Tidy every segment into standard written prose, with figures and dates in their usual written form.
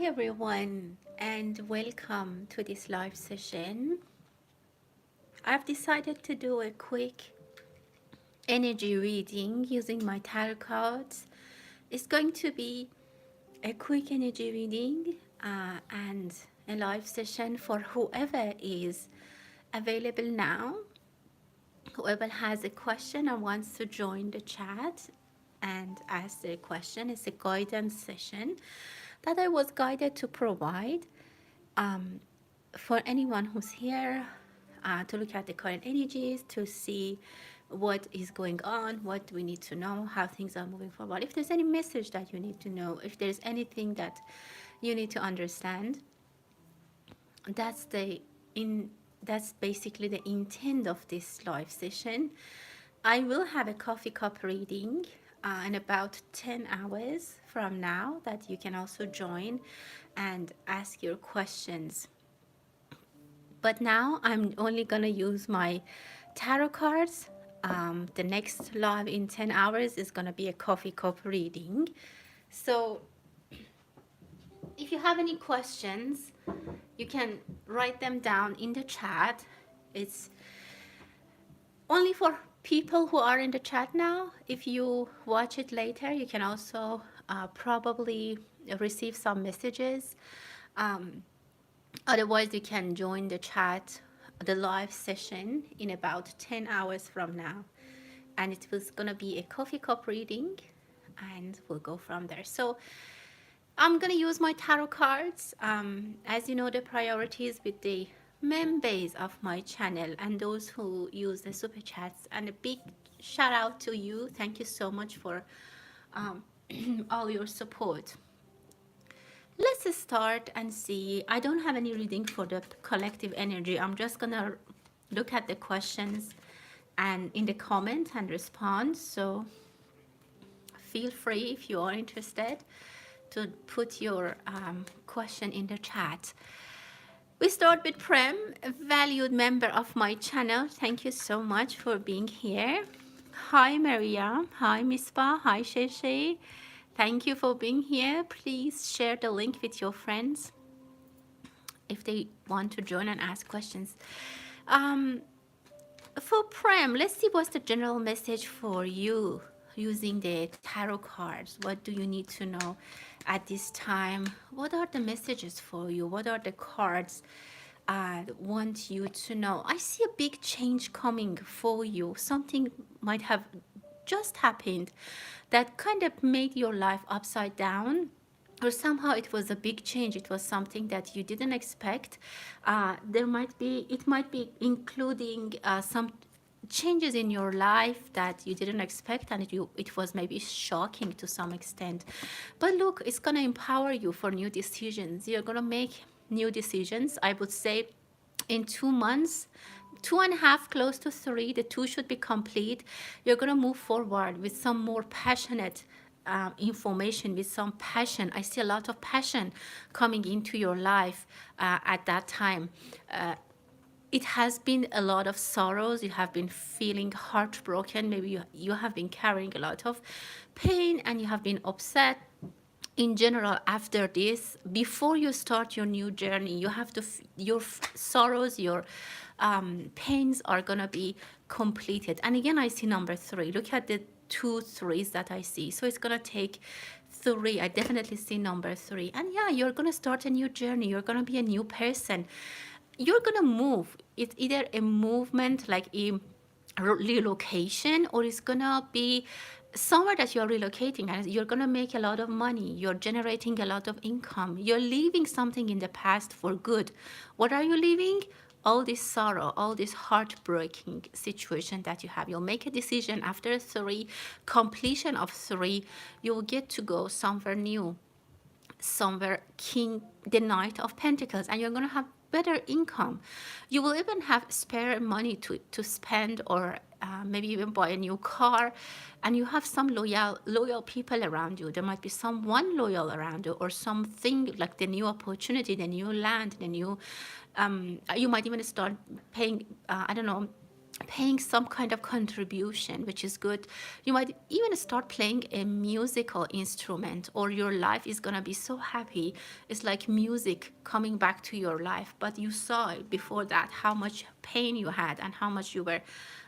everyone, and welcome to this live session. I've decided to do a quick energy reading using my tarot cards. It's going to be a quick energy reading and a live session for whoever is available now. Whoever has a question or wants to join the chat and ask their question. It's a guidance session that I was guided to provide um, for anyone who's here to look at the current energies, to see what is going on, what we need to know, how things are moving forward. If there's any message that you need to know, if there's anything that you need to understand, that's the in that's basically the intent of this live session. I will have a coffee cup reading in about 10 hours from now that you can also join and ask your questions. But now I'm only going to use my tarot cards. The next live in 10 hours is going to be a coffee cup reading. So if you have any questions, you can write them down in the chat. It's only for people who are in the chat now. If you watch it later, you can also probably receive some messages. Um, Otherwise, you can join the chat, the live session in about 10 hours from now. And it was going to be a coffee cup reading, and we'll go from there. So I'm going to use my tarot cards. As you know, the priorities with the members of my channel and those who use the super chats. And a big shout out to you. Thank you so much for um, all your support. Let's start and see. I don't have any reading for the collective energy. I'm just gonna look at the questions and in the comment and respond. So feel free, if you are interested, to put your question in the chat. We start with Prem, a valued member of my channel. Thank you so much for being here. Hi Maria, hi Mispa, hi Sheshe. Thank you for being here. Please share the link with your friends if they want to join and ask questions. Um, for Prem, let's see what's the general message for you using the tarot cards. What do you need to know at this time? What are the messages for you? What are the cards want you to know? I see a big change coming for you. Something might have just happened that kind of made your life upside down, or somehow it was a big change. It was something that you didn't expect. It might be including some changes in your life that you didn't expect, and it was maybe shocking to some extent. But look, it's going to empower you for new decisions. You're going to make new decisions, I would say, in 2 months, 2.5, close to 3. The 2 should be complete. You're going to move forward with some more passionate information, with some passion. I see a lot of passion coming into your life at that time. It has been a lot of sorrows. You have been feeling heartbroken. Maybe you have been carrying a lot of pain and you have been upset. In general, after this, before you start your new journey, you have to, your sorrows, your pains are going to be completed. And again, I see number 3. Look at the 2 3s that I see. So it's going to take 3. I definitely see number 3. And yeah, you're going to start a new journey. You're going to be a new person. You're going to move. It's either a movement like a relocation, or it's going to be somewhere that you're relocating and you're going to make a lot of money. You're generating a lot of income. You're leaving something in the past for good. What are you leaving? All this sorrow, all this heartbreaking situation that you have. You'll make a decision after 3, completion of 3, you'll get to go somewhere new, somewhere the Knight of Pentacles, and you're going to have better income. You will even have spare money to spend, or maybe even buy a new car, and you have some loyal people around you. There might be someone loyal around you, or something like the new opportunity, the new land, the new you might even start paying I don't know, paying some kind of contribution, which is good. You might even start playing a musical instrument, or your life is gonna be so happy. It's like music coming back to your life, but you saw it before that how much pain you had and how much you were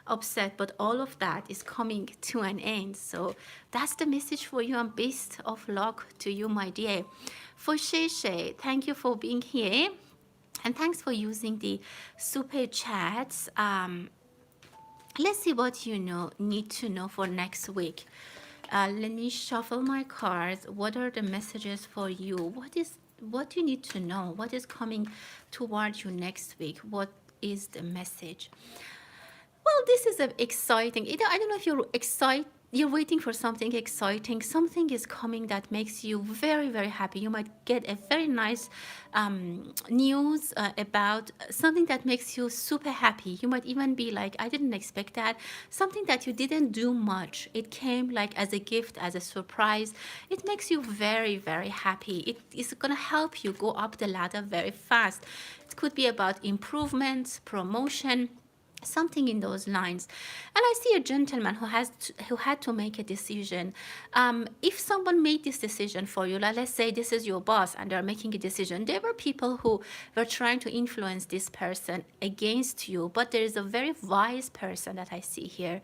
upset, but all of that is coming to an end. So that's the message for you, and best of luck to you, my dear. For Shay Shay, thank you for being here, and thanks for using the super chats. Let's see what you need to know for next week. Let me shuffle my cards. What are the messages for you? What you need to know? What is coming towards you next week? What is the message? Well, this is a exciting. I don't know if you're excited. You're waiting for something exciting. Something is coming that makes you very, very happy. You might get a very nice news about something that makes you super happy. You might even be like, I didn't expect that. Something that you didn't do much. It came like as a gift, as a surprise. It makes you very, very happy. It is going to help you go up the ladder very fast. It could be about improvements, promotion, something in those lines. And I see a gentleman who had to make a decision. If someone made this decision for you, like let's say this is your boss and they're making a decision, there were people who were trying to influence this person against you, but there is a very wise person that I see here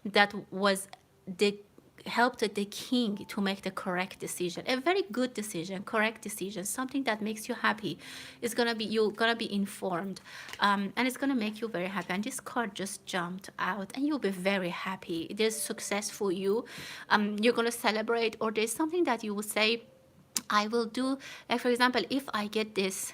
that was the helped the king to make the correct decision, a very good decision, correct decision, something that makes you happy. It's gonna be, you're gonna be informed, and it's gonna make you very happy. And this card just jumped out, and you'll be very happy. There's success for you. You're gonna celebrate, or there's something that you will say, I will do. Like for example, if I get this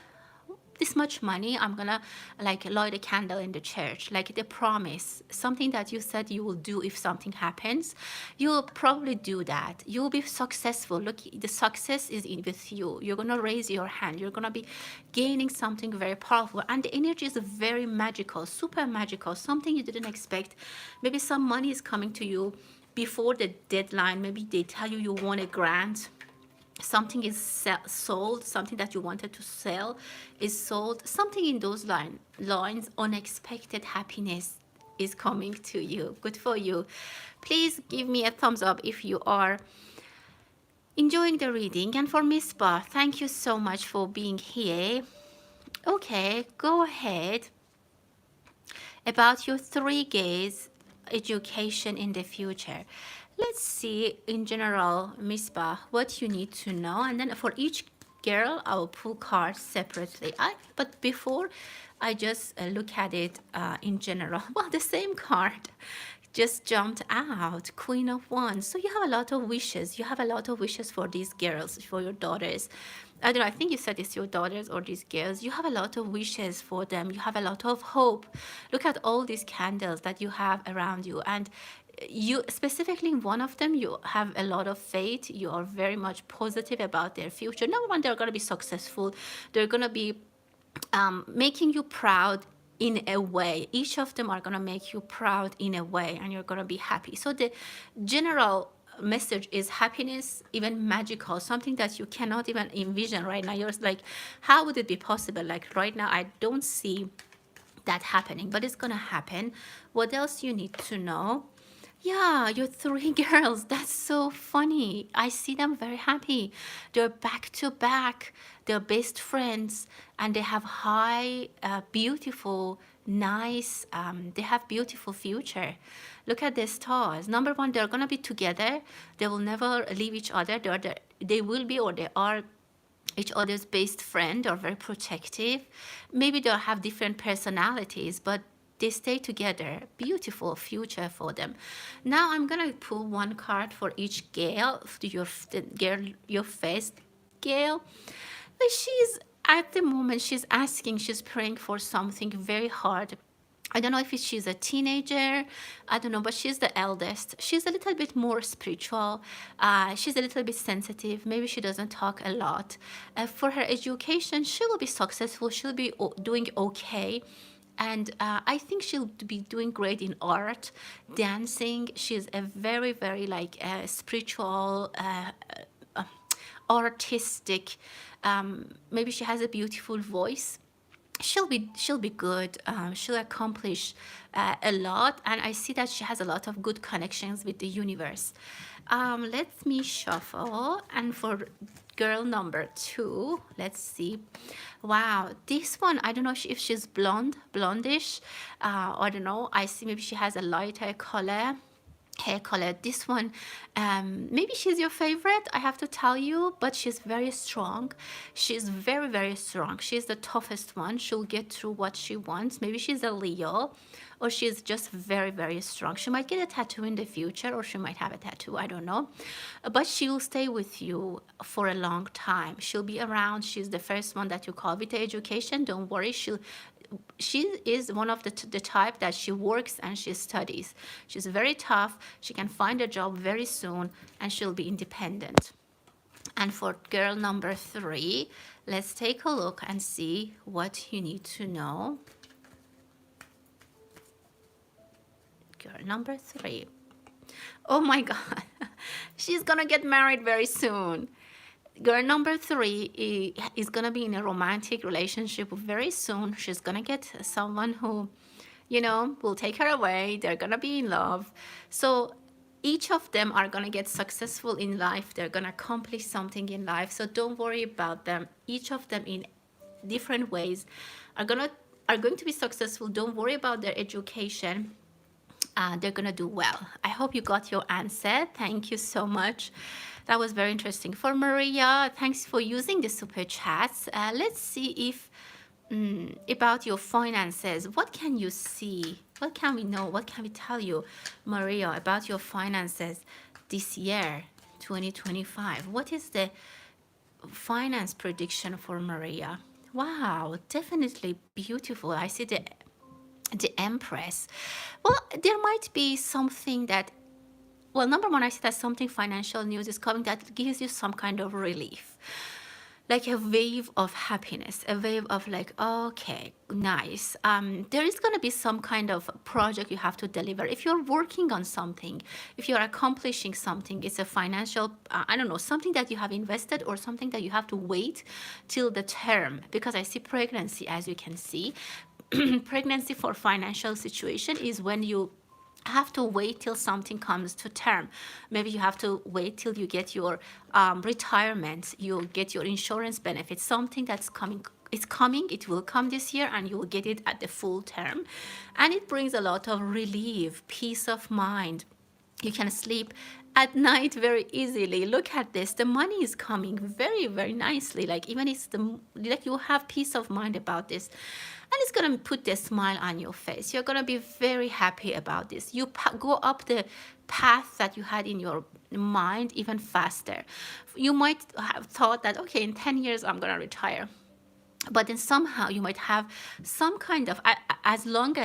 much money, I'm gonna like light a candle in the church, like the promise, something that you said you will do. If something happens, you'll probably do that. You'll be successful. Look, the success is in with you. You're gonna raise your hand. You're gonna be gaining something very powerful, and the energy is very magical, super magical, something you didn't expect. Maybe some money is coming to you before the deadline. Maybe they tell you you won a grant, something is sold, something that you wanted to sell is sold, something in those lines. Unexpected happiness is coming to you. Good for you. Please give me a thumbs up if you are enjoying the reading. And for Misbah, thank you so much for being here. Okay, go ahead. About your 3 Gs education in the future. Let's see in general, Misbah, what you need to know, and then for each girl I will pull cards separately. But before I just look at it in general, well, the same card just jumped out, Queen of Wands. So you have a lot of wishes. You have a lot of wishes for these girls, for your daughters. I don't know, I think you said it's your daughters or these girls. You have a lot of wishes for them. You have a lot of hope. Look at all these candles that you have around you. And you specifically in one of them, you have a lot of faith. You are very much positive about their future. Number one, they're going to be successful. They're going to be making you proud in a way. Each of them are going to make you proud in a way, and you're going to be happy. So the general message is happiness, even magical, something that you cannot even envision right now. You're like, how would it be possible? Like right now, I don't see that happening, but it's going to happen. What else you need to know? Yeah, your 3 girls. That's so funny. I see them very happy. They're back to back. They're best friends, and they have high, beautiful, nice. They have beautiful future. Look at the stars. Number one, they're gonna be together. They will never leave each other. They will be, or they are each other's best friend, or very protective. Maybe they'll have different personalities, but they stay together. Beautiful future for them. Now I'm gonna pull one card for each girl. Your first girl. She's at the moment, she's asking, she's praying for something very hard. I don't know if she's a teenager, I don't know, but she's the eldest. She's a little bit more spiritual. She's a little bit sensitive. Maybe she doesn't talk a lot. For her education, she will be successful. She'll be doing okay. And I think she'll be doing great in art, dancing. She's a very, very like spiritual, artistic. Maybe she has a beautiful voice. she'll be good. She'll accomplish a lot, and I see that she has a lot of good connections with the universe. Let me shuffle, and for girl number 2, let's see. Wow, this one, I don't know if she's blondish. I don't know. I see maybe she has a lighter color hair color. This one, maybe she's your favorite, I have to tell you, but she's very strong. She's very, very strong. She's the toughest one. She'll get through what she wants. Maybe she's a Leo, or she's just very, very strong. She might get a tattoo in the future, or she might have a tattoo, I don't know. But she will stay with you for a long time. She'll be around. She's the first one that you call with the education. Don't worry, she is one of the type that she works and she studies. She's very tough. She can find a job very soon, and she'll be independent. And for girl number 3, let's take a look and see what you need to know. Girl number 3. Oh my God, she's gonna get married very soon. Girl number 3 is gonna be in a romantic relationship very soon. She's gonna get someone who, will take her away. They're gonna be in love. So each of them are gonna get successful in life. They're gonna accomplish something in life. So don't worry about them. Each of them in different ways are going to be successful. Don't worry about their education. They're gonna do well. I hope you got your answer. Thank you so much. That was very interesting. For Maria, thanks for using the super chats. Let's see if about your finances. What can you see? What can we know? What can we tell you, Maria, about your finances this year, 2025? What is the finance prediction for Maria? Wow, definitely beautiful. I see the Empress. Well, there might be something that, well, number one, I see that something financial news is coming that gives you some kind of relief, like a wave of happiness, a wave of like, okay, nice. There is going to be some kind of project you have to deliver. If you're working on something, if you're accomplishing something, it's a financial, I don't know, something that you have invested or something that you have to wait till the term, because I see pregnancy, as you can see. Pregnancy for financial situation is when you have to wait till something comes to term. Maybe you have to wait till you get your retirement, you get your insurance benefits, something that's coming. It's coming, it will come this year, and you will get it at the full term. And it brings a lot of relief, peace of mind. You can sleep at night very easily. Look at this. The money is coming very, very nicely. Like even it's like you have peace of mind about this. And it's going to put a smile on your face. You're going to be very happy about this. You go up the path that you had in your mind even faster. You might have thought that, okay, in 10 years, I'm going to retire. But then somehow you might have some kind of, as long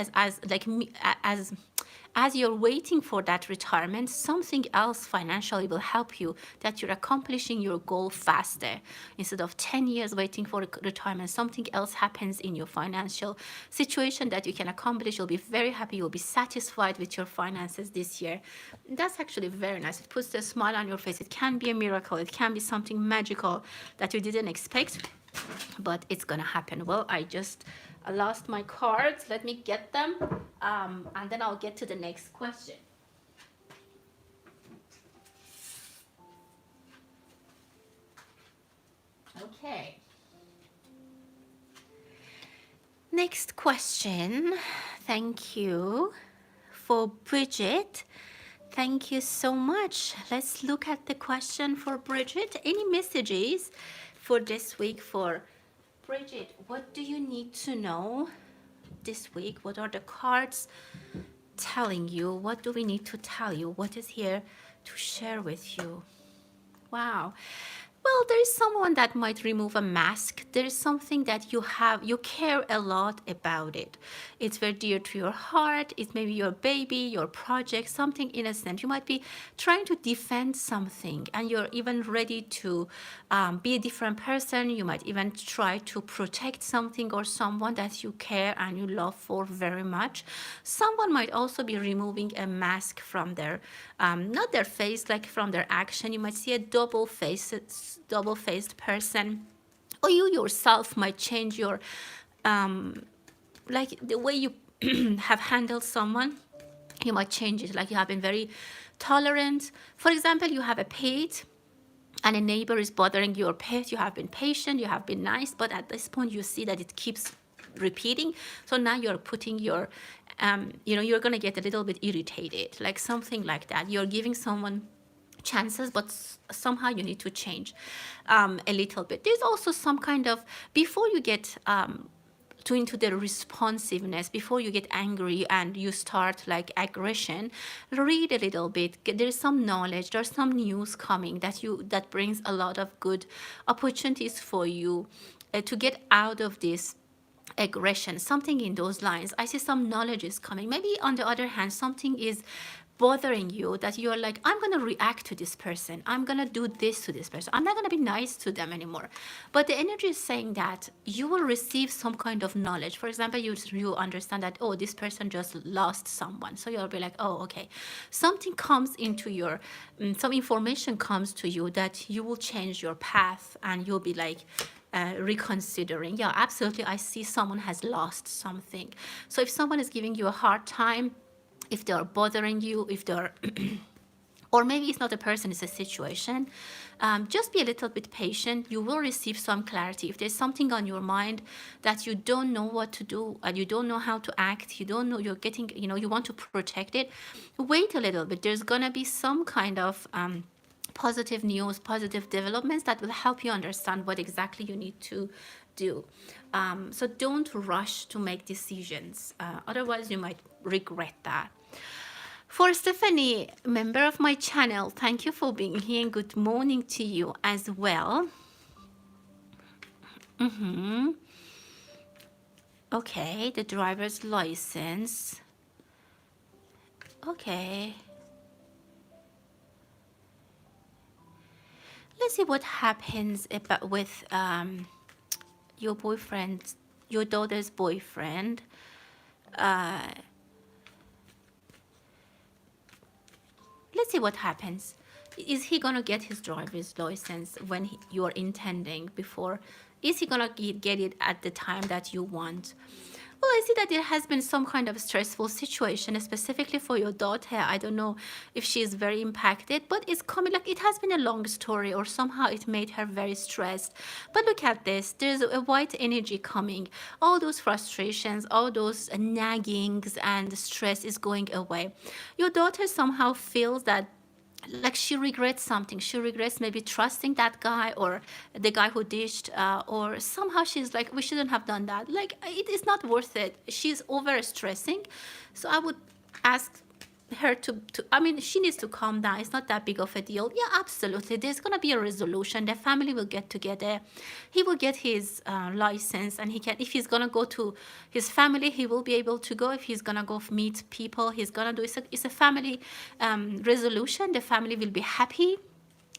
as you're waiting for that retirement, something else financially will help you, that you're accomplishing your goal faster. Instead of 10 years waiting for retirement, something else happens in your financial situation that you can accomplish. You'll be very happy. You'll be satisfied with your finances this year. That's actually very nice. It puts a smile on your face. It can be a miracle. It can be something magical that you didn't expect, but it's gonna happen. Well, I lost my cards. Let me get them, and then I'll get to the next question. Okay. Next question. Thank you for Bridget. Thank you so much. Let's look at the question for Bridget. Any messages for this week for Bridget? What do you need to know this week? What are the cards telling you? What do we need to tell you? What is here to share with you? Wow. Well, there is someone that might remove a mask. There is something that you care a lot about it. It's very dear to your heart. It's maybe your baby, your project, something innocent. You might be trying to defend something, and you're even ready to be a different person. You might even try to protect something or someone that you care and you love for very much. Someone might also be removing a mask from their, not their face, like from their action. You might see a double-faced person, or you yourself might change your like the way you have handled someone, you might change it. Like you have been very tolerant. For example, you have a pet and a neighbor is bothering your pet. You have been patient, you have been nice, but at this point you see that it keeps repeating. So now you're putting your, you're going to get a little bit irritated, like something like that. You're giving someone chances, but somehow you need to change a little bit. There's also some kind of, before you get into the responsiveness, before you get angry and you start like aggression, read a little bit. There's some knowledge, there's some news coming that brings a lot of good opportunities for you to get out of this aggression, something in those lines. I see some knowledge is coming. Maybe on the other hand, something is bothering you that you're like, I'm going to react to this person, I'm going to do this to this person, I'm not going to be nice to them anymore. But the energy is saying that you will receive some kind of knowledge. For example, you understand that, oh, this person just lost someone, so you'll be like, oh, okay, something comes into your some information comes to you that you will change your path, and you'll be like reconsidering. Yeah, absolutely, I see someone has lost something. So if someone is giving you a hard time, if they're bothering you, if they're or maybe it's not a person, it's a situation, just be a little bit patient. You will receive some clarity. If there's something on your mind that you don't know what to do and you don't know how to act, you don't know, you're getting, you want to protect it, wait a little bit. There's gonna be some kind of positive news, positive developments that will help you understand what exactly you need to do. So don't rush to make decisions. Otherwise, you might regret that. For Stephanie, member of my channel, thank you for being here and good morning to you as well. Okay, the driver's license. Okay. Let's see what happens about with your boyfriend, your daughter's boyfriend. Let's see what happens. Is he gonna get his driver's license when you're intending before? Is he gonna get it at the time that you want? Well, I see that there has been some kind of stressful situation, specifically for your daughter. I don't know if she is very impacted, but it's coming, like it has been a long story, or somehow it made her very stressed. But look at this, there's a white energy coming. All those frustrations, all those naggings and stress is going away. Your daughter somehow feels that like she regrets something. She regrets maybe trusting that guy, or the guy who dished, or somehow she's like, we shouldn't have done that. Like, it is not worth it. She's over stressing. So I would ask her to I mean, she needs to calm down. It's not that big of a deal. Yeah, absolutely, there's gonna be a resolution. The family will get together. He will get his license, and he can, if he's gonna go to his family, he will be able to go. If he's gonna go meet people, he's gonna do it. It's a family resolution. The family will be happy.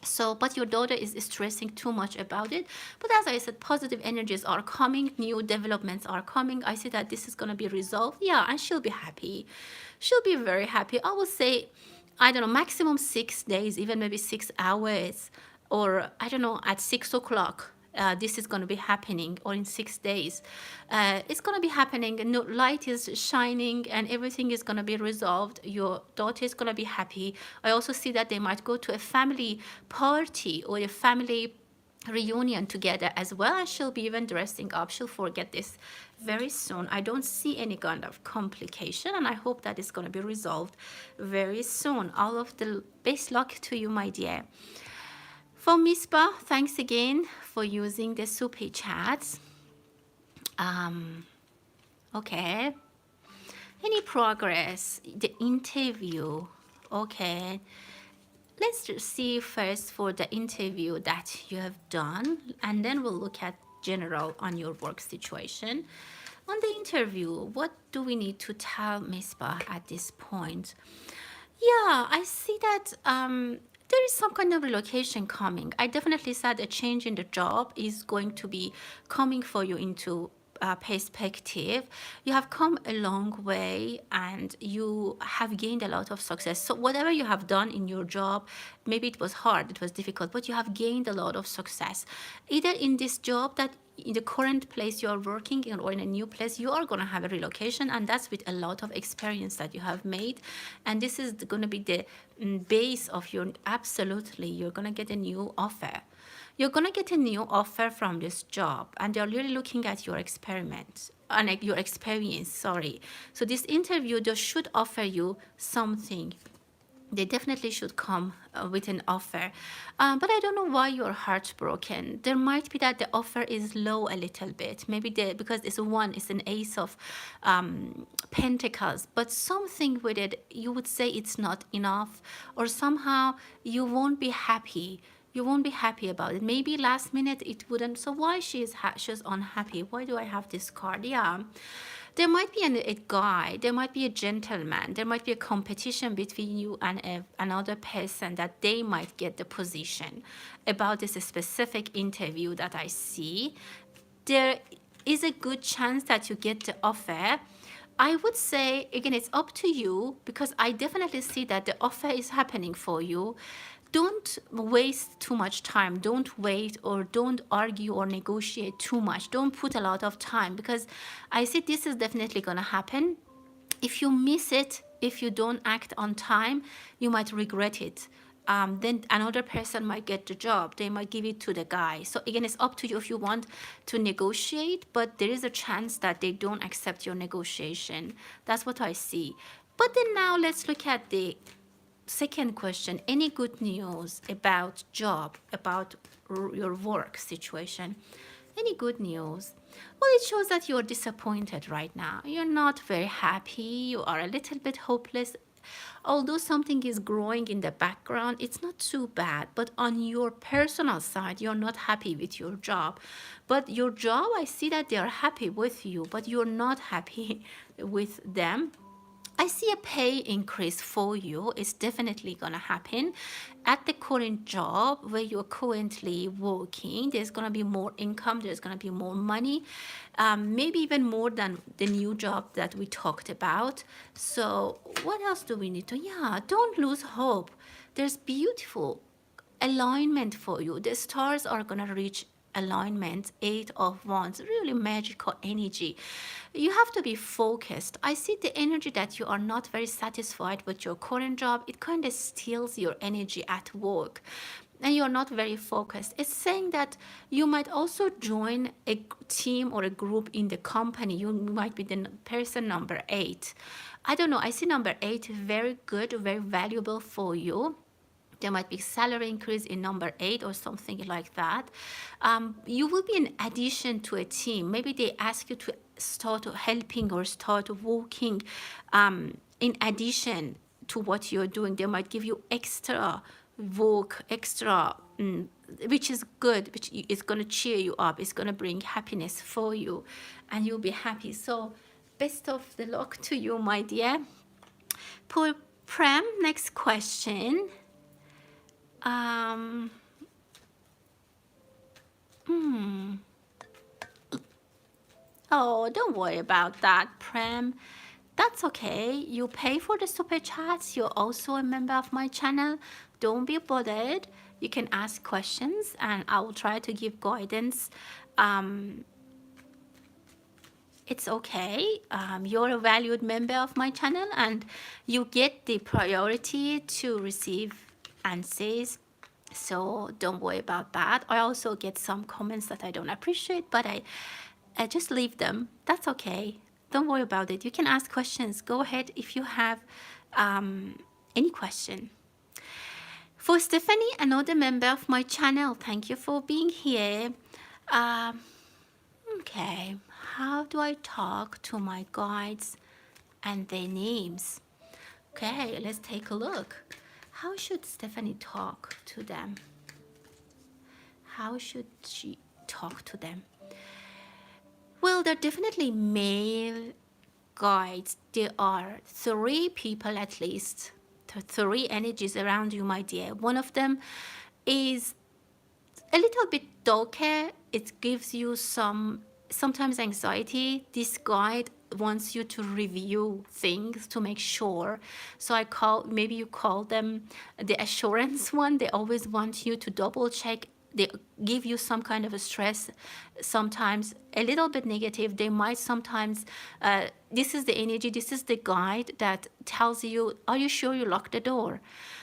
So, but your daughter is stressing too much about it. But as I said, positive energies are coming, new developments are coming. I see that this is going to be resolved. Yeah, and she'll be happy. She'll be very happy. I would say, I don't know, maximum 6 days, even maybe 6 hours, or I don't know, at 6 o'clock. This is going to be happening, or in 6 days. It's going to be happening. No, light is shining and everything is going to be resolved. Your daughter is going to be happy. I also see that they might go to a family party or a family reunion together as well, and she'll be even dressing up. She'll forget this very soon. I don't see any kind of complication, and I hope that it's going to be resolved very soon. All of the best luck to you, my dear. For Misbah, thanks again for using the super chats. Okay. Any progress? The interview. Okay. Let's just see first for the interview that you have done, and then we'll look at general on your work situation. On the interview, what do we need to tell Misbah at this point? Yeah, I see that there is some kind of relocation coming. I definitely said a change in the job is going to be coming for you into perspective. You have come a long way and you have gained a lot of success. So whatever you have done in your job, maybe it was hard, it was difficult, but you have gained a lot of success. Either in this job that in the current place you are working in or in a new place, you are going to have a relocation, and that's with a lot of experience that you have made. And this is going to be the base of your, absolutely, you're going to get a new offer. You're going to get a new offer from this job, and they're really looking at your experiment and your experience, sorry. So this interview, they should offer you something. They definitely should come with an offer. But I don't know why you're heartbroken. There might be that the offer is low a little bit. Maybe because it's an ace of pentacles. But something with it, you would say it's not enough. Or somehow you won't be happy. You won't be happy about it. Maybe last minute it wouldn't. So why she's unhappy? Why do I have this card? Yeah. There might be a guy, there might be a gentleman, there might be a competition between you and another person that they might get the position about this specific interview that I see. There is a good chance that you get the offer. I would say, again, it's up to you, because I definitely see that the offer is happening for you. Don't waste too much time. Don't wait, or don't argue or negotiate too much. Don't put a lot of time, because I see this is definitely going to happen. If you miss it, if you don't act on time, you might regret it. Then another person might get the job. They might give it to the guy. So again, it's up to you if you want to negotiate, but there is a chance that they don't accept your negotiation. That's what I see. But then now let's look at the second question. Any good news about job, about your work situation? Any good news? Well, it shows that you're disappointed right now. You're not very happy. You are a little bit hopeless. Although something is growing in the background, it's not too bad. But on your personal side, you're not happy with your job. But your job, I see that they are happy with you, but you're not happy with them. I see a pay increase for you. It's definitely going to happen. At the current job where you're currently working, there's going to be more income. There's going to be more money, maybe even more than the new job that we talked about. So what else do we need to? Yeah, don't lose hope. There's beautiful alignment for you. The stars are going to reach alignment. 8 of Wands, really magical energy. You have to be focused. I see the energy that you are not very satisfied with your current job. It kind of steals your energy at work, and you're not very focused. It's saying that you might also join a team or a group in the company. You might be the person number 8. I don't know. I see number 8 very good, very valuable for you. There might be salary increase in number 8 or something like that. You will be an addition to a team. Maybe they ask you to start helping or start working in addition to what you're doing. They might give you extra work, which is good, which is going to cheer you up. It's going to bring happiness for you, and you'll be happy. So best of the luck to you, my dear. For Prem, next question. Oh, don't worry about that, Prem. That's okay. You pay for the super chats. You're also a member of my channel. Don't be bothered. You can ask questions and I will try to give guidance. It's okay. You're a valued member of my channel and you get the priority to receive answers. So don't worry about that. I also get some comments that I don't appreciate, but I just leave them. That's okay. Don't worry about it. You can ask questions. Go ahead if you have any question. For Stephanie, another member of my channel, thank you for being here. Okay, how do I talk to my guides and their names? Okay, let's take a look. How should Stephanie talk to them? How should she talk to them? Well, they're definitely male guides. There are 3 people at least, 3 energies around you, my dear. One of them is a little bit darker. It gives you sometimes anxiety. This guide wants you to review things to make sure. So maybe you call them the assurance one. They always want you to double check they give you some kind of a stress, sometimes a little bit negative. They might sometimes, this is the energy, this is the guide that tells you, are you sure you locked the door?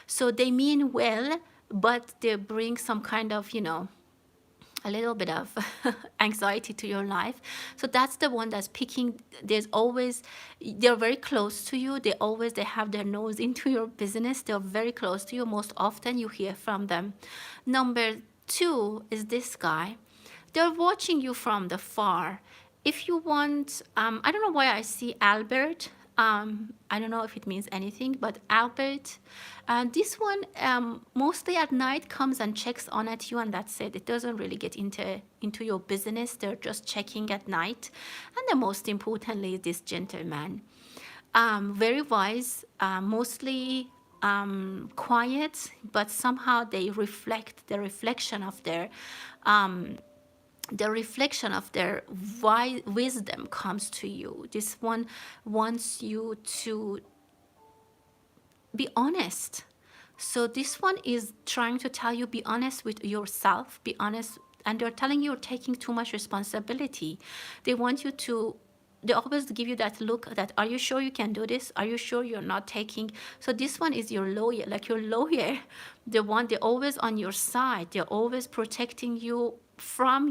So they mean well, but they bring some kind of, you know, a little bit of anxiety to your life. So that's the one that's picking. There's always, they're very close to you. They have their nose into your business. They're very close to you. Most often you hear from them. Number two is this guy. They're watching you from the far. If you want, I don't know why I see Albert. I don't know if it means anything, but Albert, this one mostly at night comes and checks on at you, and that's it. It doesn't really get into your business. They're just checking at night. And the most importantly, this gentleman, very wise, mostly quiet, but somehow they reflect the reflection of their wisdom comes to you. This one wants you to be honest. So this one is trying to tell you, be honest with yourself, be honest. And they're telling you you're taking too much responsibility. They want you to, they always give you that look that, are you sure you can do this? Are you sure you're not taking? So this one is your lawyer, like your lawyer, the one, they're always on your side. They're always protecting you, from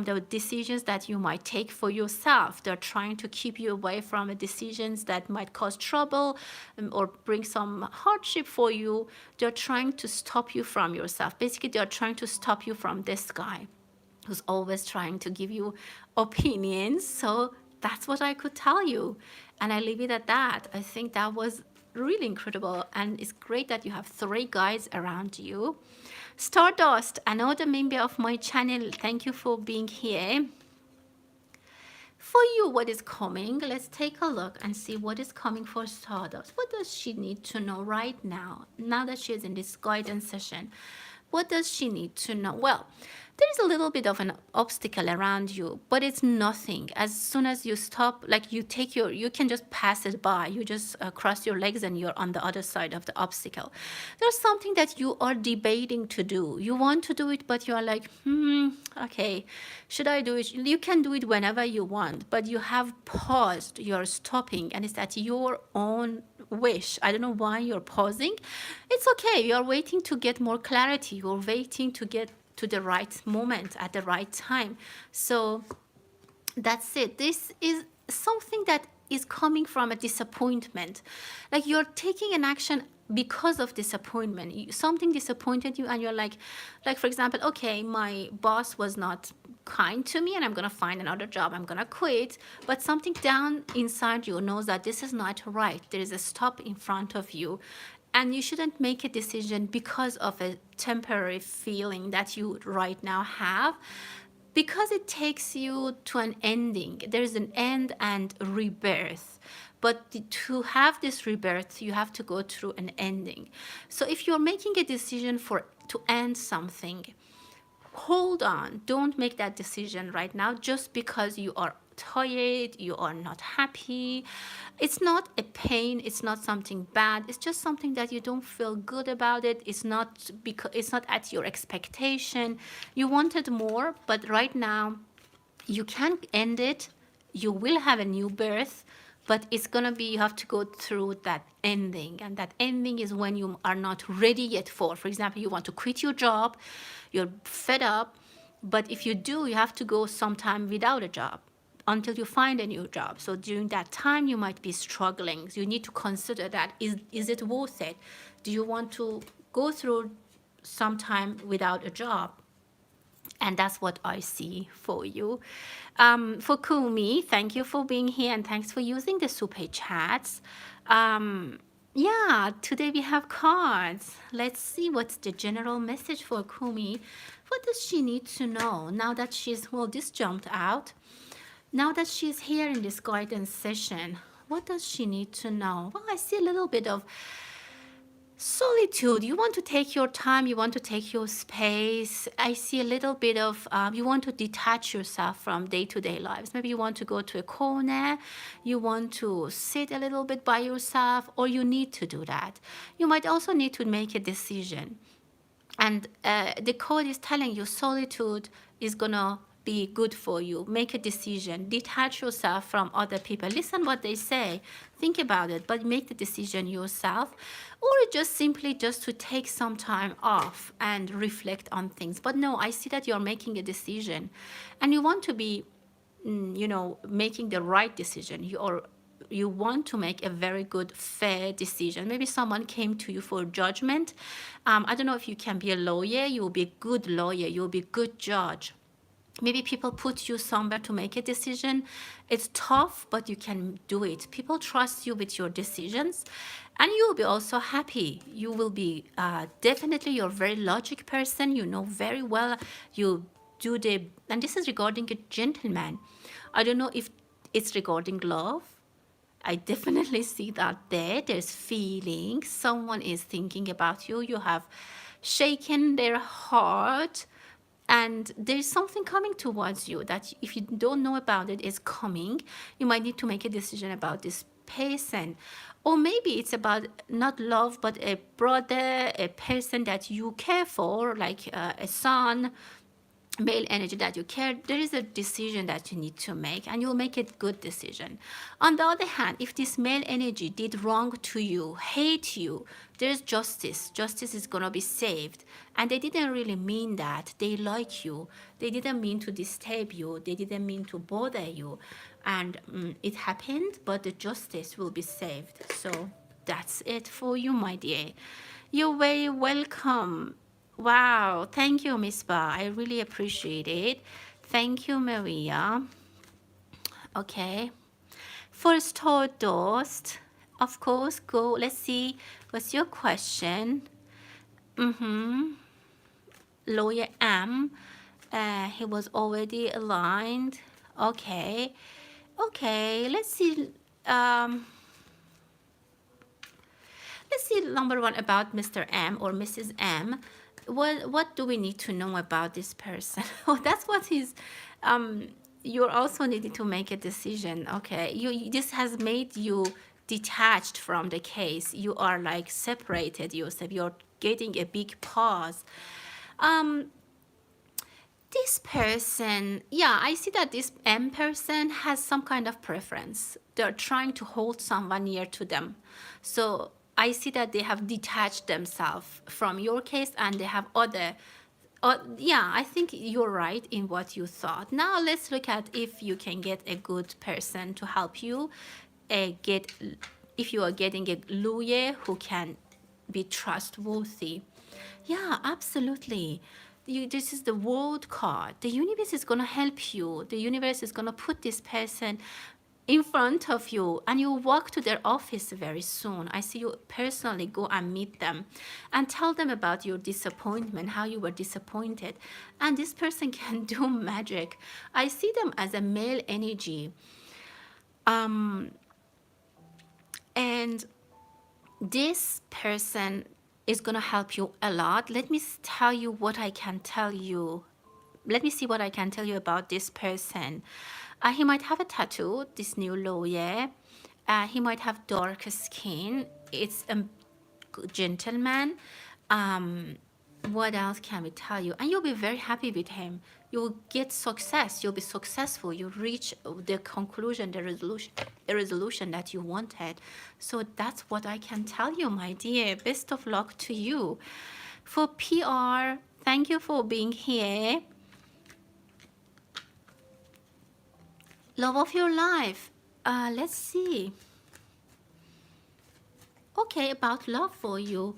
the decisions that you might take for yourself. They're trying to keep you away from decisions that might cause trouble or bring some hardship for you. They're trying to stop you from yourself. Basically, they're trying to stop you from this guy who's always trying to give you opinions. So that's what I could tell you. And I leave it at that. I think that was really incredible. And it's great that you have 3 guides around you. Stardust, another member of my channel, thank you for being here. For you, what is coming? Let's take a look and see what is coming for Stardust. What does she need to know right now, now that she is in this guidance session? What does she need to know? Well, there is a little bit of an obstacle around you, but it's nothing. As soon as you stop, like you can just pass it by. You just cross your legs and you're on the other side of the obstacle. There's something that you are debating to do. You want to do it, but you're like, okay, should I do it? You can do it whenever you want, but you have paused, you're stopping, and it's at your own wish. I don't know why you're pausing. It's okay. You're waiting to get more clarity. You're waiting to get to the right moment at the right time. So that's it. This is something that is coming from a disappointment. Like you're taking an action because of disappointment. Something disappointed you and you're like for example, okay, my boss was not kind to me and I'm gonna find another job, I'm gonna quit. But something down inside you knows that this is not right. There is a stop in front of you. And you shouldn't make a decision because of a temporary feeling that you right now have, because it takes you to an ending. There's an end and rebirth. But to have this rebirth, you have to go through an ending. So if you're making a decision to end something, hold on. Don't make that decision right now just because you are tired, you are not happy. It's not a pain, it's not something bad, it's just something that you don't feel good about it. It's not because it's not at your expectation. You wanted more, but right now you can't end it. You will have a new birth, but it's gonna be, you have to go through that ending, and that ending is when you are not ready yet for example, you want to quit your job, you're fed up, but if you do, you have to go sometime without a job until you find a new job. So during that time, you might be struggling. So you need to consider that. Is it worth it? Do you want to go through some time without a job? And that's what I see for you. For Kumi, thank you for being here and thanks for using the super chats. Yeah, today we have cards. Let's see what's the general message for Kumi. What does she need to know now that she's, well, this jumped out. Now that she's here in this guidance session, what does she need to know? Well, I see a little bit of solitude. You want to take your time, you want to take your space. I see a little bit of, you want to detach yourself from day-to-day lives. Maybe you want to go to a corner, you want to sit a little bit by yourself, or you need to do that. You might also need to make a decision. And the code is telling you solitude is gonna be good for you. Make a decision, detach yourself from other people, listen what they say, think about it, but make the decision yourself. Or just simply just to take some time off and reflect on things. But no, I see that you're making a decision and you want to be, making the right decision. You want to make a very good, fair decision. Maybe someone came to you for judgment. I don't know if you can be a lawyer. You will be a good lawyer. You will be a good judge. Maybe people put you somewhere to make a decision. It's tough, but you can do it. People trust you with your decisions, and you will be also happy. You will be definitely, you're a very logic person. You know very well. You do the, and this is regarding a gentleman. I don't know if it's regarding love. I definitely see that there. There's feelings. Someone is thinking about you. You have shaken their heart, and there's something coming towards you that if you don't know about it is coming. You might need to make a decision about this person. Or maybe it's about not love, but a brother, a person that you care for, like a son, male energy that you care. There is a decision that you need to make, and you'll make a good decision. On the other hand, if this male energy did wrong to you, hate you, there's justice is going to be saved. And they didn't really mean that. They like you. They didn't mean to disturb you. They didn't mean to bother you. And it happened, but the justice will be saved. So that's it for you, my dear. You're very welcome. Wow, thank you, Miss Ba. I really appreciate it. Thank you, Maria. Okay. For Stardust, of course, go. Let's see. What's your question? Lawyer M. He was already aligned. Okay. Okay. Let's see. Let's see number one about Mr. M or Mrs. M. What do we need to know about this person? Oh, that's what he's. You're also needing to make a decision. Okay, this has made you detached from the case. You are like separated yourself. You're getting a big pause. This person, yeah, I see that this M person has some kind of preference. They're trying to hold someone near to them. So I see that they have detached themselves from your case, and they have other, yeah, I think you're right in what you thought. Now let's look at if you can get a good person to help you if you are getting a lawyer who can be trustworthy. Yeah, absolutely. This is the world card. The universe is going to help you. The universe is going to put this person in front of you, and you walk to their office very soon. I see you personally go and meet them and tell them about your disappointment, how you were disappointed. And this person can do magic. I see them as a male energy. And this person is going to help you a lot. Let me tell you what I can tell you. Let me see what I can tell you about this person. He might have a tattoo, this new lawyer. He might have dark skin. It's a gentleman. What else can we tell you? And you'll be very happy with him. You'll get success. You'll be successful. You reach the conclusion, the resolution that you wanted. So that's what I can tell you, my dear. Best of luck to you. For PR, thank you for being here. Love of your life. Let's see. Okay, about love for you.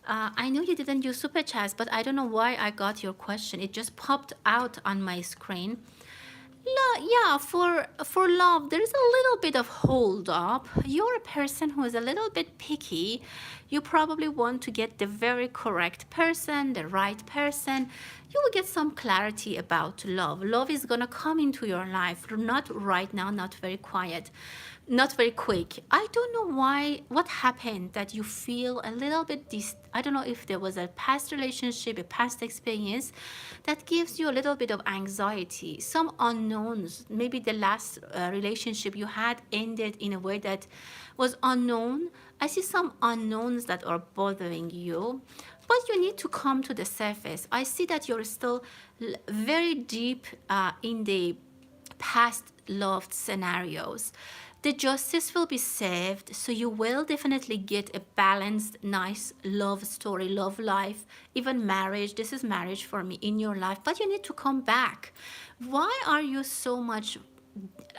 I know you didn't use super chats, but I don't know why I got your question. It just popped out on my screen. Yeah, for love, there's a little bit of hold up. You're a person who is a little bit picky. You probably want to get the very correct person, the right person. You will get some clarity about love. Love is gonna come into your life, not right now, not very quiet, not very quick. I don't know why, what happened that you feel a little bit I don't know if there was a past relationship, a past experience that gives you a little bit of anxiety, some unknowns. Maybe the last relationship you had ended in a way that was unknown. I see some unknowns that are bothering you. but you need to come to the surface. I see that you're still very deep in the past loved scenarios. The justice will be saved, so you will definitely get a balanced, nice love story, love life, even marriage. This is marriage for me in your life, but you need to come back. Why are you so much?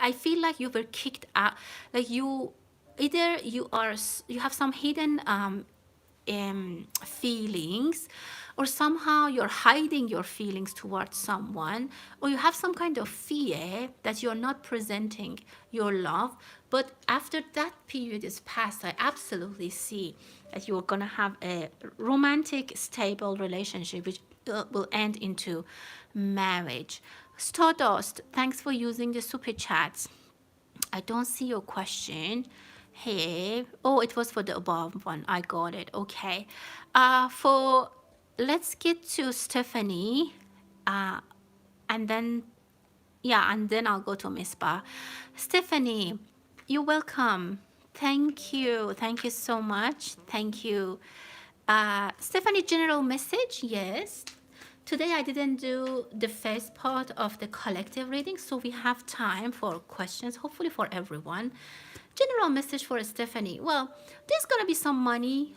I feel like you were kicked out, like you either you have some hidden feelings, or somehow you're hiding your feelings towards someone, or you have some kind of fear that you're not presenting your love. But after that period is past, I absolutely see that you're gonna have a romantic, stable relationship which will end into marriage. Stardust, thanks for using the super chats. I don't see your question. Hey, oh, it was for the above one. I got it. Okay. For let's get to Stephanie, and then yeah, and then I'll go to Mispa. Stephanie, you're welcome. Thank you so much. Thank you. Stephanie, general message, yes. Today I didn't do the first part of the collective reading, so we have time for questions, hopefully for everyone. General message for Stephanie. Well, there's going to be some money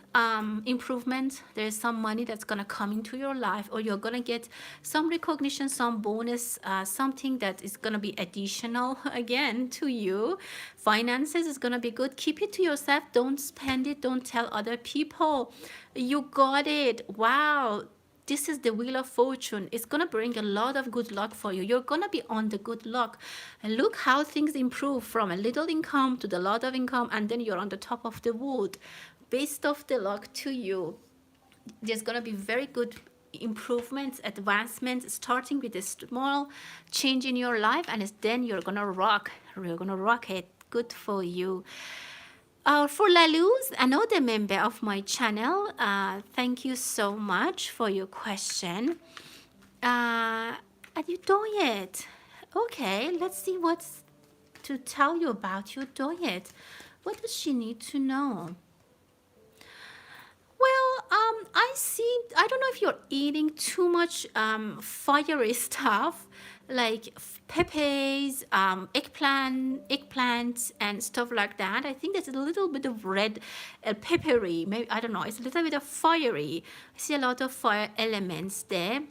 improvement. There's some money that's going to come into your life, or you're going to get some recognition, some bonus, something that is going to be additional again to you. Finances is going to be good. Keep it to yourself. Don't spend it. Don't tell other people. You got it. Wow. This is the wheel of fortune. It's going to bring a lot of good luck for you. You're going to be on the good luck. And look how things improve from a little income to the lot of income, and then you're on the top of the wood. Best of the luck to you. There's going to be very good improvements, advancements, starting with a small change in your life, and then you're going to rock. You're going to rock it. Good for you. For Laluz, another member of my channel, thank you so much for your question. And you diet. Okay, let's see what's to tell you about your diet. What does she need to know? Well, I don't know if you're eating too much fiery stuff, like peppers, eggplants, and stuff like that. I think there's a little bit of red, peppery. Maybe, I don't know. It's a little bit of fiery. I see a lot of fire elements there.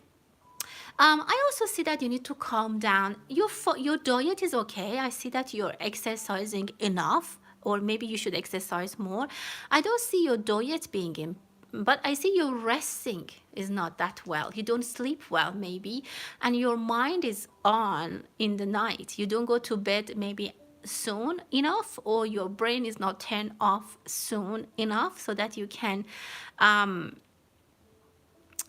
I also see that you need to calm down. Your diet is okay. I see that you're exercising enough, or maybe you should exercise more. I don't see your diet being in, but I see your resting is not that well. You don't sleep well, maybe, and your mind is on in the night. You don't go to bed maybe soon enough, or your brain is not turned off soon enough so that you can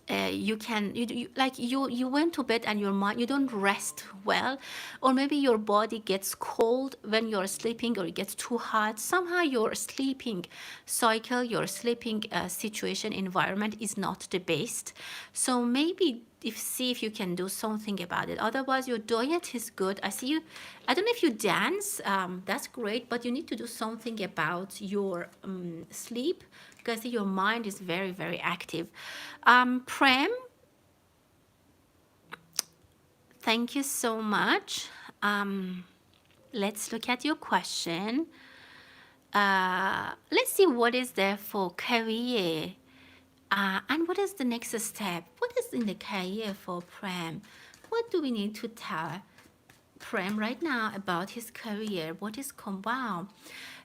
you went to bed and your mind, you don't rest well, or maybe your body gets cold when you're sleeping, or it gets too hot. Somehow your sleeping cycle, your sleeping situation, environment is not the best. So maybe see if you can do something about it. Otherwise, your diet is good. I see you, I don't know if you dance, that's great, but you need to do something about your sleep, because your mind is very, very active. Prem, thank you so much. Let's look at your question. Let's see what is there for career. And what is the next step? What is in the career for Prem? What do we need to tell Prem right now about his career? What is wow?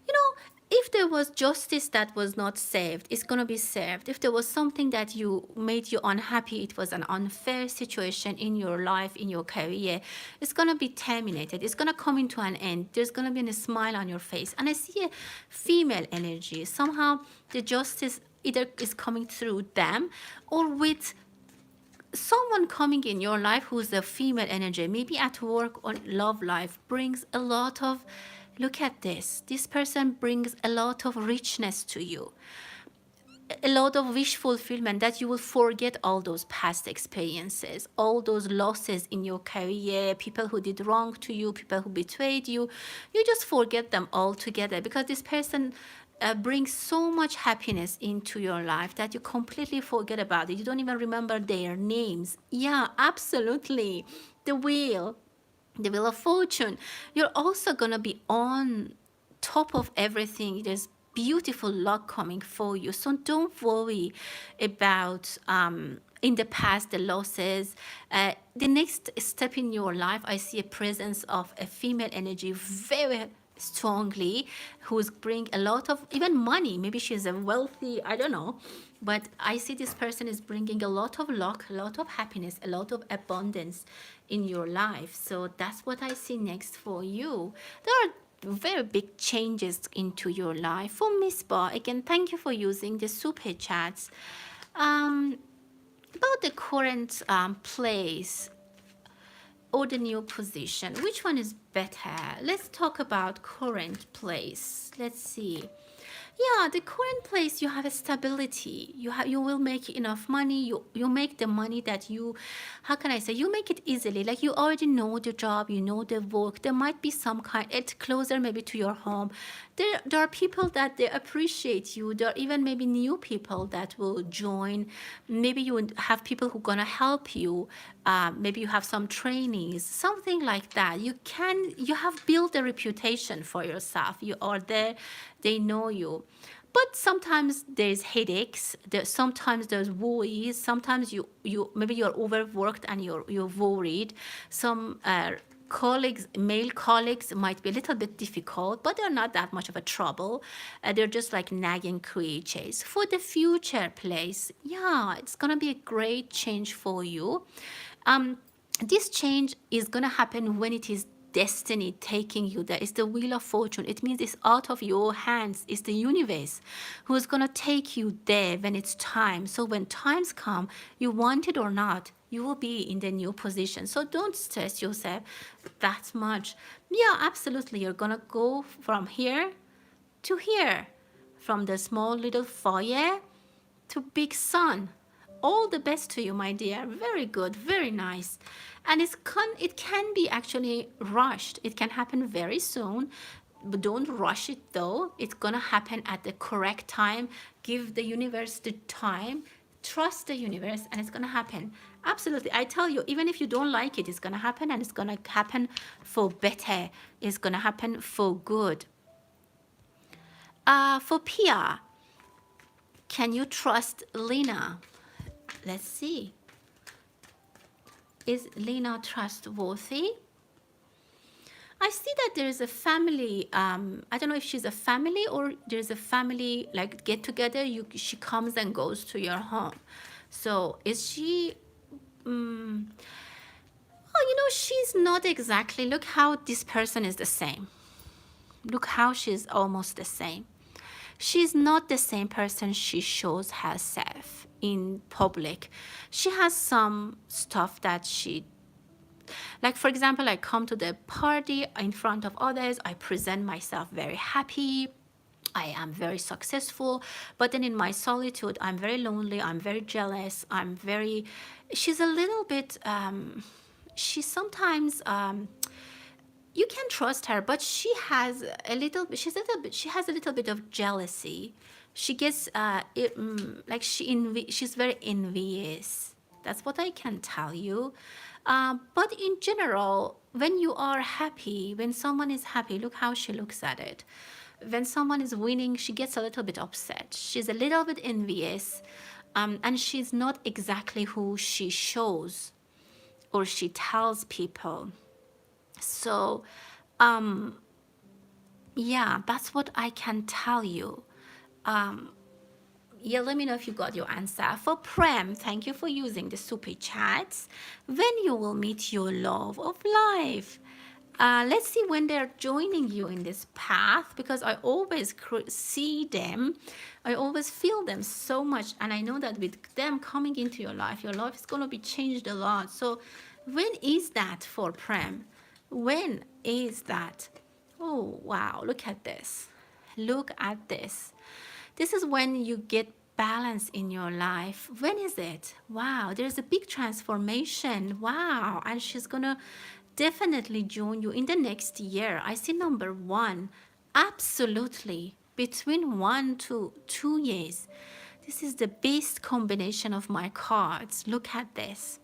You know, if there was justice that was not served, it's going to be served. If there was something that made you unhappy, it was an unfair situation in your life, in your career, it's going to be terminated. It's going to come into an end. There's going to be a smile on your face. And I see a female energy. Somehow the justice either is coming through them, or with someone coming in your life who's a female energy, maybe at work or love life, brings a lot of, look at this. This person brings a lot of richness to you, a lot of wish fulfillment, that you will forget all those past experiences, all those losses in your career, people who did wrong to you, people who betrayed you. You just forget them all together, because this person brings so much happiness into your life that you completely forget about it. You don't even remember their names. Yeah, absolutely. The wheel, the wheel of fortune. You're also gonna be on top of everything. There's beautiful luck coming for you, so don't worry about in the past the losses. The next step in your life, I see a presence of a female energy very strongly, who's bring a lot of even money. Maybe she's a wealthy, I don't know, but I see this person is bringing a lot of luck, a lot of happiness, a lot of abundance in your life. So that's what I see next for you. There are very big changes into your life. For Miss Bar, again, thank you for using the super chats. About the current place or the new position, which one is better? Let's talk about current place. Let's see. Yeah, the current place, you have a stability. You will make enough money. You make the money that you, how can I say, you make it easily. Like you already know the job, you know the work. There might be some kind, it's closer maybe to your home. There are people that they appreciate you. There are even maybe new people that will join. Maybe you would have people who gonna help you. Maybe you have some trainings, something like that. You have built a reputation for yourself. You are there, they know you. But sometimes there's headaches. Sometimes there's worries. Sometimes you maybe you're overworked and you're worried. Some colleagues, male colleagues, might be a little bit difficult, but they're not that much of a trouble. They're just like nagging creatures. For the future place, yeah, it's gonna be a great change for you. This change is gonna happen when it is destiny taking you there. It's the wheel of fortune. It means it's out of your hands. It's the universe who's gonna take you there when it's time. So when times come, you want it or not, you will be in the new position. So don't stress yourself that much. Yeah, absolutely. You're gonna go from here to here, from the small little fire to big sun. All the best to you, my dear. Very good, very nice. And it can be actually rushed. It can happen very soon, but don't rush it though. It's gonna happen at the correct time. Give the universe the time. Trust the universe, and it's gonna happen. Absolutely, I tell you, even if you don't like it, it's gonna happen, and it's gonna happen for better. It's gonna happen for good. For Pia, can you trust Lena? Let's see. Is Lena trustworthy? I see that there is a family. I don't know if she's a family or there's a family like get together. She comes and goes to your home. So is she? Oh, she's not exactly. Look how this person is the same. Look how she's almost the same. She's not the same person she shows herself in public. She has some stuff that she, like for example, I come to the party in front of others, I present myself very happy, I am very successful, but then in my solitude, I'm very lonely, I'm very jealous, she's a little bit, she sometimes, you can trust her, but she has a little bit of jealousy. She gets she's very envious. That's what I can tell you. But in general, when you are happy, when someone is happy, look how she looks at it. When someone is winning, she gets a little bit upset. She's a little bit envious, and she's not exactly who she shows or she tells people. So, yeah, that's what I can tell you. Yeah, let me know if you got your answer. For Prem, thank you for using the super chats. When you will meet your love of life. Let's see when they're joining you in this path, because I always see them. I always feel them so much. And I know that with them coming into your life is going to be changed a lot. So when is that for Prem? When is that? Oh, wow. Look at this. Look at this. This is when you get balance in your life. When is it? Wow. There's a big transformation. Wow. And she's going to definitely join you in the next year. I see number 1. Absolutely. between 1 to 2 years. This is the best combination of my cards. Look at this.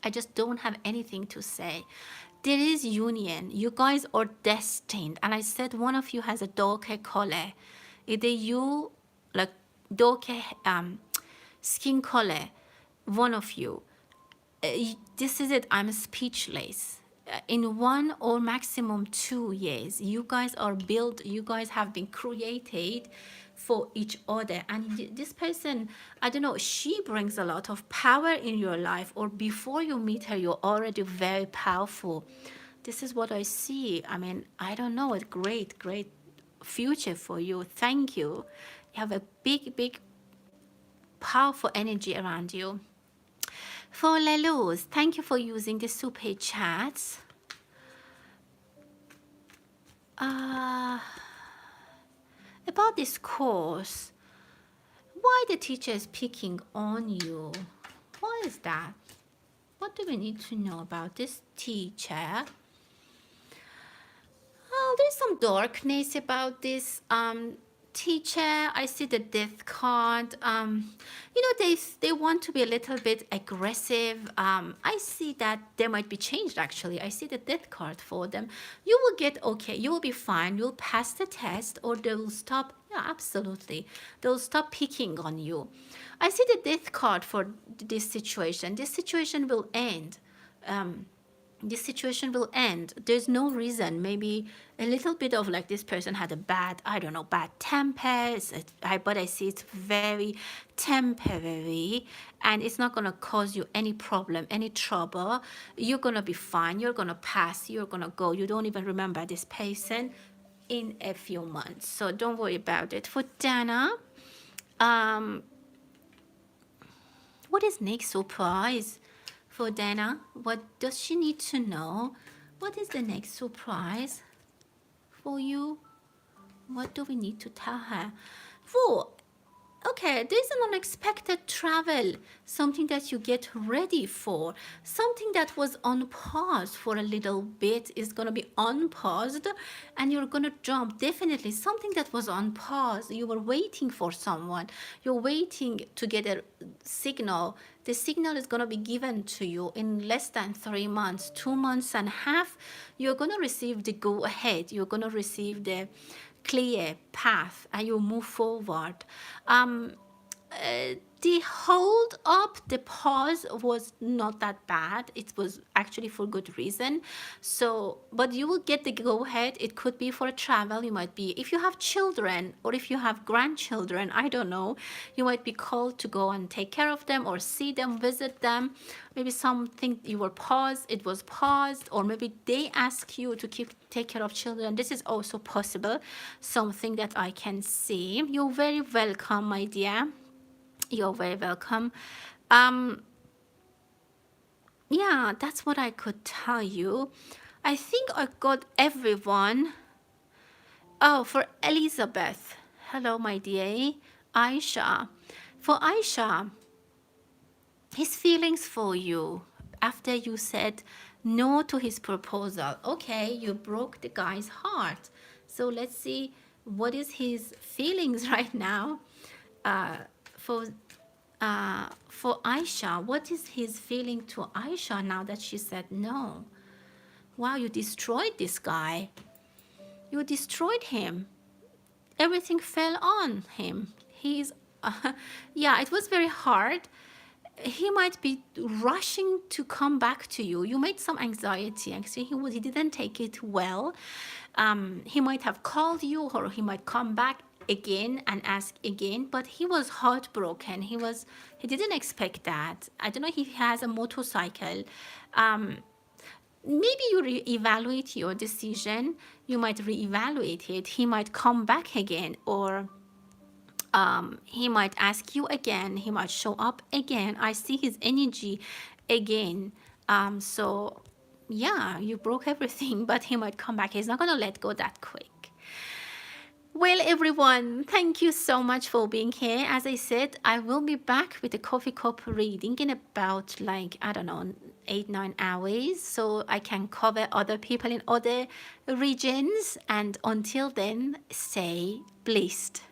I just don't have anything to say. There is union. You guys are destined. And I said one of you has a darker color. Either you, like darker skin color, one of you. This is it. I'm speechless. In 1 or maximum 2 years, you guys are built, you guys have been created for each other. And this person, I don't know, she brings a lot of power in your life, or before you meet her, you're already very powerful. This is what I see. I mean, I don't know, a great, great future for you. Thank you. You have a big, big, powerful energy around you. For Leluz, thank you for using the super chats. About this course, why the teacher is picking on you? Why is that? What do we need to know about this teacher? Oh, there's some darkness about this teacher. I see the death card. You know, they want to be a little bit aggressive. I see that they might be changed, actually. I see the death card for them. You will get okay. You will be fine. You'll pass the test, or they will stop. Yeah, absolutely. They'll stop picking on you. I see the death card for this situation. This situation will end. This situation will end. There's no reason. Maybe a little bit of like this person had a bad, I don't know, bad temper. But I see it's very temporary, and it's not going to cause you any problem, any trouble. You're going to be fine. You're going to pass. You're going to go. You don't even remember this person in a few months. So don't worry about it. For Dana, what is next surprise? For Dana, what does she need to know? What is the next surprise for you? What do we need to tell her? Okay, there's an unexpected travel, something that you get ready for, something that was on pause for a little bit is going to be unpaused, and you're going to jump. Definitely something that was on pause. You were waiting for someone. You're waiting to get a signal. The signal is going to be given to you in less than 3 months, 2 months and a half. You're going to receive the go ahead. You're going to receive the clear path, and you move forward. The hold up, the pause was not that bad. It was actually for good reason. So, but you will get the go ahead. It could be for a travel. You might be, if you have children or if you have grandchildren, I don't know, you might be called to go and take care of them or see them, visit them. Maybe something you were paused, it was paused, or maybe they ask you to take care of children. This is also possible, something that I can see. You're very welcome, my dear. You're very welcome. Yeah, that's what I could tell you. I think I got everyone. Oh, for Elizabeth. Hello, my dear. Aisha. For Aisha, his feelings for you after you said no to his proposal. Okay, you broke the guy's heart. So let's see what is his feelings right now. For Aisha, what is his feeling to Aisha now that she said no? Wow, you destroyed this guy. You destroyed him. Everything fell on him. He's, yeah, it was very hard. He might be rushing to come back to you. You made some anxiety. Actually, he didn't take it well. He might have called you, or he might come back again and ask again, but he was heartbroken. He didn't expect that. I don't know if he has a motorcycle. Maybe you reevaluate your decision. You might reevaluate it. He might come back again, or he might ask you again. He might show up again. I see his energy again. So yeah, you broke everything, but he might come back. He's not going to let go that quick. Well, everyone, thank you so much for being here. As I said, I will be back with a coffee cup reading in about, like, I don't know, 8-9 hours, so I can cover other people in other regions. And until then, stay blessed.